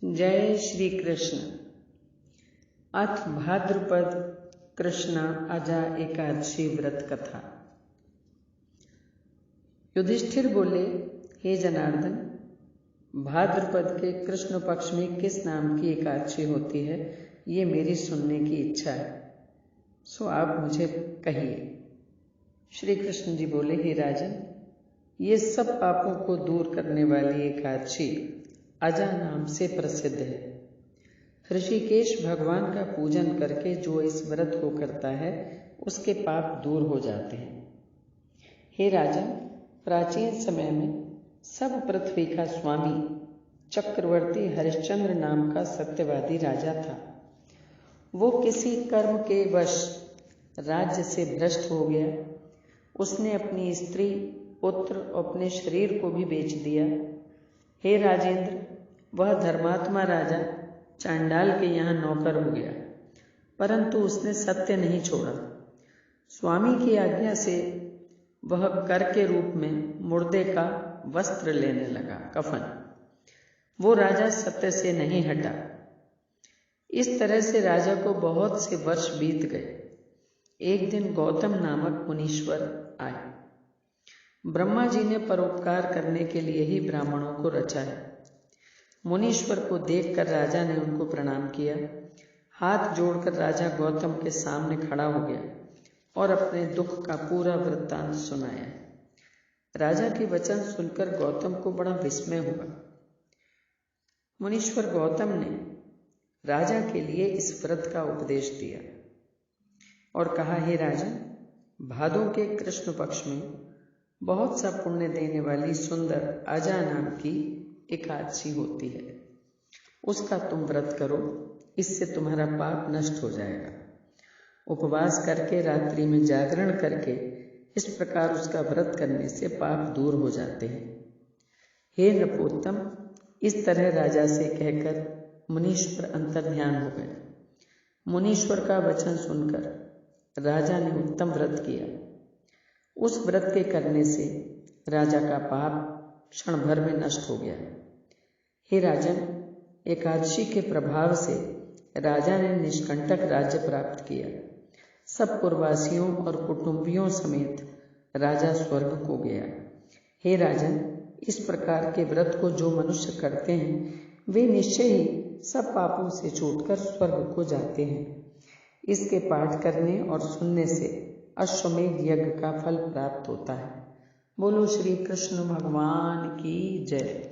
जय श्री कृष्ण। अथ भाद्रपद कृष्ण अजा एकादशी व्रत कथा। युधिष्ठिर बोले, हे जनार्दन, भाद्रपद के कृष्ण पक्ष में किस नाम की एकादशी होती है, ये मेरी सुनने की इच्छा है, सो आप मुझे कहिए। श्री कृष्ण जी बोले, हे राजन, ये सब पापों को दूर करने वाली एकादशी अजा नाम से प्रसिद्ध है। ऋषिकेश भगवान का पूजन करके जो इस व्रत को करता है उसके पाप दूर हो जाते हैं। हे राजन, प्राचीन समय में सब पृथ्वी का स्वामी चक्रवर्ती हरिश्चंद्र नाम का सत्यवादी राजा था। वो किसी कर्म के वश राज्य से भ्रष्ट हो गया। उसने अपनी स्त्री, पुत्र और अपने शरीर को भी बेच दिया। हे राजेंद्र, वह धर्मात्मा राजा चांडाल के यहाँ नौकर हो गया, परंतु उसने सत्य नहीं छोड़ा। स्वामी की आज्ञा से वह कर के रूप में मुर्दे का वस्त्र लेने लगा, कफन। वो राजा सत्य से नहीं हटा। इस तरह से राजा को बहुत से वर्ष बीत गए। एक दिन गौतम नामक मुनीश्वर आए। ब्रह्मा जी ने परोपकार करने के लिए ही ब्राह्मणों को रचा है। मुनीश्वर को देखकर राजा ने उनको प्रणाम किया। हाथ जोड़कर राजा गौतम के सामने खड़ा हो गया और अपने दुख का पूरा वृत्तांत सुनाया। राजा के वचन सुनकर गौतम को बड़ा विस्मय हुआ। मुनीश्वर गौतम ने राजा के लिए इस व्रत का उपदेश दिया और कहा, हे राजन, भादों के कृष्ण पक्ष में बहुत सा पुण्य देने वाली सुंदर अजा नाम की एकादशी होती है। उसका तुम व्रत करो, इससे तुम्हारा पाप नष्ट हो जाएगा। उपवास करके, रात्रि में जागरण करके इस प्रकार उसका व्रत करने से पाप दूर हो जाते हैं। हे नृपोत्तम, इस तरह राजा से कहकर मुनीश्वर अंतर्ध्यान हो गए। मुनीश्वर का वचन सुनकर राजा ने उत्तम व्रत किया। उस व्रत के करने से राजा का पाप क्षण भर में नष्ट हो गया। हे राजन, एकादशी के प्रभाव से राजा ने निष्कंटक राज्य प्राप्त किया। सब पुरवासियों और कुटुंबियों समेत राजा स्वर्ग को गया। हे राजन, इस प्रकार के व्रत को जो मनुष्य करते हैं वे निश्चय ही सब पापों से छूटकर स्वर्ग को जाते हैं। इसके पाठ करने और सुनने से अश्वमेध यज्ञ का फल प्राप्त होता है। बोलो श्री कृष्ण भगवान की जय।